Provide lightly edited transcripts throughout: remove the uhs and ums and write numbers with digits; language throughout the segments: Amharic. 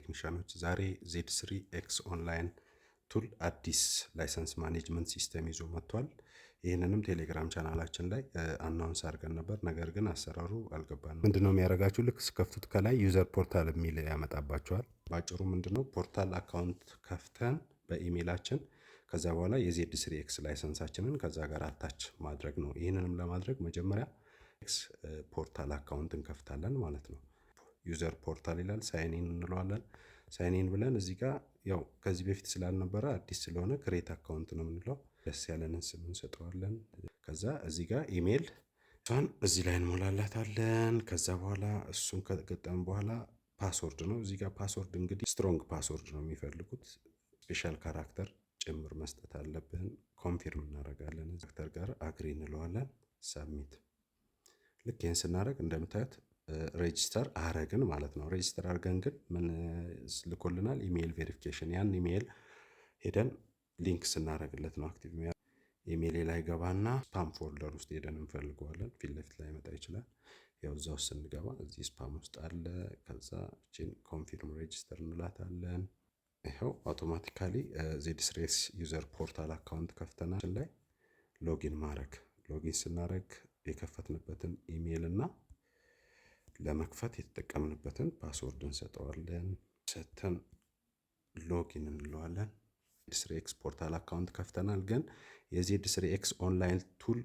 ቴክኒሻኖች ዛሬ ዜድ3 ኤክስ ኦንላይን ቱል አዲስ ላይሰንስ ማኔጅመንት ሲስተም ይዞ መጥቷል። ይህንንም ቴሌግራም ቻናላችን ላይ አናውንስ አድርገን ነበር። ነገር ግን አሰራሩ አልገባንም። ምንድነው የሚያደርጋችሁ? ልክ ስከፍቱት ከላይ ዩዘር ፖርታል የሚል ያመጣባቸዋል። ባጭሩ ምንድነው ፖርታል አካውንት ከፍተን በኢሜይላችን ከዛ በኋላ የዜድ3 ኤክስ ላይሰንሳችንን ከዛ ጋር አታች ማድረግ ነው። ይህንንም ለማድረግ መጀመሪያ ኤክስ ፖርታል አካውንት እንከፍታለን ማለት ነው። ዩዘር ፖርታል ይላል፣ ሳይኒን እንለዋለን። ሳይኒን ብለን እዚህ ጋር ያው ከዚህ በፊት ስላልነበረ አዲስ ስለሆነ ክሬት አካውንት ነው የምንለው። ደስ ያለንን ስም እንሰጠዋለን። ከዛ እዚህ ጋር ኢሜል እዚህ ላይ እንሞላላታለን። ከዛ በኋላ እሱን ከገጠም በኋላ ፓስወርድ ነው። እዚህ ጋር ፓስወርድ እንግዲህ ስትሮንግ ፓስወርድ ነው የሚፈልጉት። ስፔሻል ካራክተር ጭምር መስጠት አለብን። ኮንፊርም እናደርጋለን። ካራክተር ጋር አግሪ እንለዋለን። ሰብሚት። ልክ ይህን ስናደርግ እንደምታዩት ሬጂስተር አረግን ማለት ነው። ሬጂስተር አድርገን ግን ምን ልኮልናል? ኢሜይል ቬሪፊኬሽን። ያን ኢሜይል ሄደን ሊንክ ስናደርግለት ነው አክቲቭ ኢሜይል ላይ ገባና ስፓም ፎልደር ውስጥ ሄደን እንፈልገዋለን። ፊት ለፊት ላይ መጣ ይችላል። ያው እዛ ውስጥ ስንገባ እዚህ ስፓም ውስጥ አለ። ከዛ እቺን ኮንፊርም ሬጂስተር እንላታለን። ይኸው አውቶማቲካሊ ዜድ3 ኤክስ ዩዘር ፖርታል አካውንት ከፍተናል። ላይ ሎጊን ማድረግ ሎጊን ስናደርግ የከፈትንበትን ኢሜይል እና ለመክፈት የተጠቀምንበትን ፓስወርድ እንሰጠዋለን። ሰተን ሎጊን እንለዋለን። ዜድ3 ኤክስ ፖርታል አካውንት ከፍተናል፣ ግን የዜድ3 ኤክስ ኦንላይን ቱል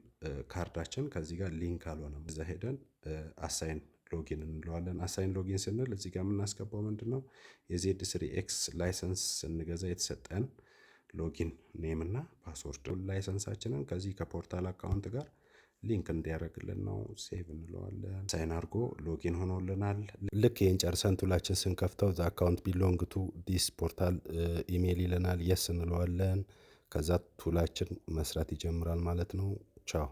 ካርዳችን ከዚህ ጋር ሊንክ አልሆነም። እዛ ሄደን አሳይን ሎጊን እንለዋለን። አሳይን ሎጊን ስንል እዚህ ጋር የምናስገባው ምንድነው? የዜድ3 ኤክስ ላይሰንስ ስንገዛ የተሰጠን ሎጊን ኔም እና ፓስወርድ ላይሰንሳችንን ከዚህ ከፖርታል አካውንት ጋር ሊንክ እንዲያደርግልን ነው። ሴቭ እንለዋለን። ሳይን አድርጎ ሎጊን ሆኖልናል። ልክ ይህን ጨርሰን ቱላችን ስንከፍተው ዘ አካውንት ቢሎንግ ቱ ዲስ ፖርታል ኢሜይል ይለናል። የስ እንለዋለን። ከዛ ቱላችን መስራት ይጀምራል ማለት ነው። ቻው